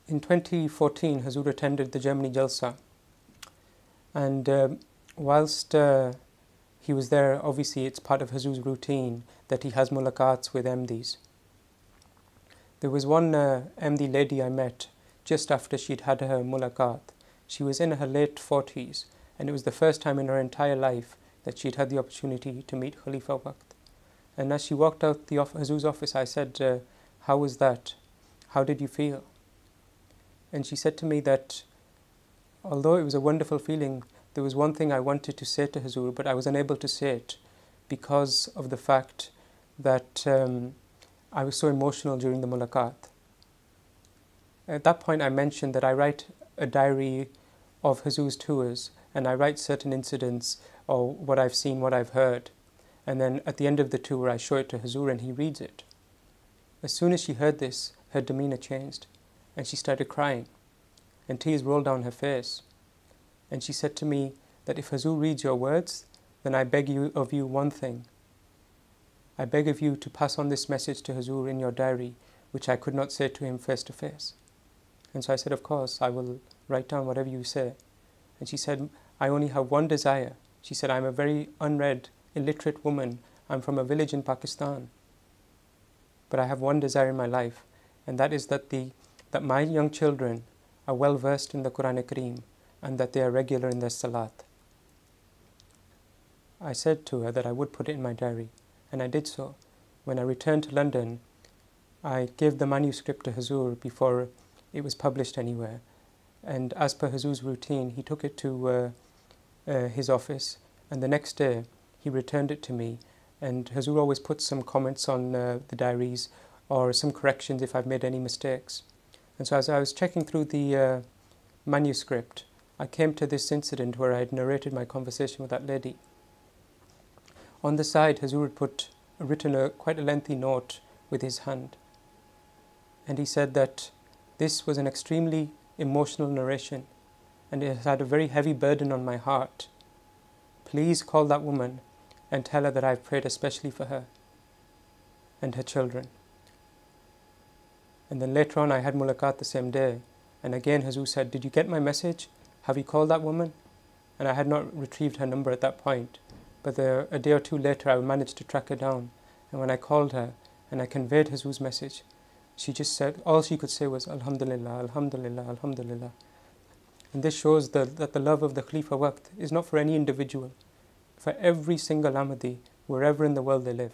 In 2014, Hazur attended the Germany Jalsa, and whilst he was there, obviously it's part of Hazur's routine that he has mulaqats with Ahmadis. There was one Ahmadi lady I met just after she'd had her mulaqat. She was in her late 40s, and it was the first time in her entire life that she'd had the opportunity to meet Khalifa Waqt. And as she walked out the Hazur's office, I said, how was that? How did you feel? And she said to me that although it was a wonderful feeling, there was one thing I wanted to say to Hazur, but I was unable to say it because of the fact that I was so emotional during the mulaqat. At that point I mentioned that I write a diary of Hazur's tours, and I write certain incidents or what I've seen, what I've heard. And then at the end of the tour I show it to Hazur and he reads it. As soon as she heard this, her demeanor changed and she started crying and tears rolled down her face. And she said to me that if Hazur reads your words, then I beg of you one thing. I beg of you to pass on this message to Hazur in your diary, which I could not say to him face to face. And so I said, of course, I will write down whatever you say. And she said, I only have one desire. She said, I'm a very unread, illiterate woman. I'm from a village in Pakistan. But I have one desire in my life, and that is that my young children are well versed in the Quran Kareem and that they are regular in their salat. I said to her that I would put it in my diary, and I did so. When I returned to London, I gave the manuscript to Hazur before it was published anywhere. And as per Hazur's routine, he took it to his office, and the next day he returned it to me. And Hazur always puts some comments on the diaries or some corrections if I've made any mistakes. And so as I was checking through the manuscript, I came to this incident where I had narrated my conversation with that lady. On the side, Hazur had written quite a lengthy note with his hand. And he said that this was an extremely emotional narration and it has had a very heavy burden on my heart. Please call that woman and tell her that I've prayed especially for her and her children. And then later on I had mulaqat the same day, and again Hazur said, did you get my message? Have you called that woman? And I had not retrieved her number at that point, but a day or two later I managed to track her down, and when I called her and I conveyed Hazur's message, she just said, all she could say was Alhamdulillah, Alhamdulillah, Alhamdulillah. And this shows that the love of the Khalifa Waqt is not for any individual, for every single Ahmadi, wherever in the world they live.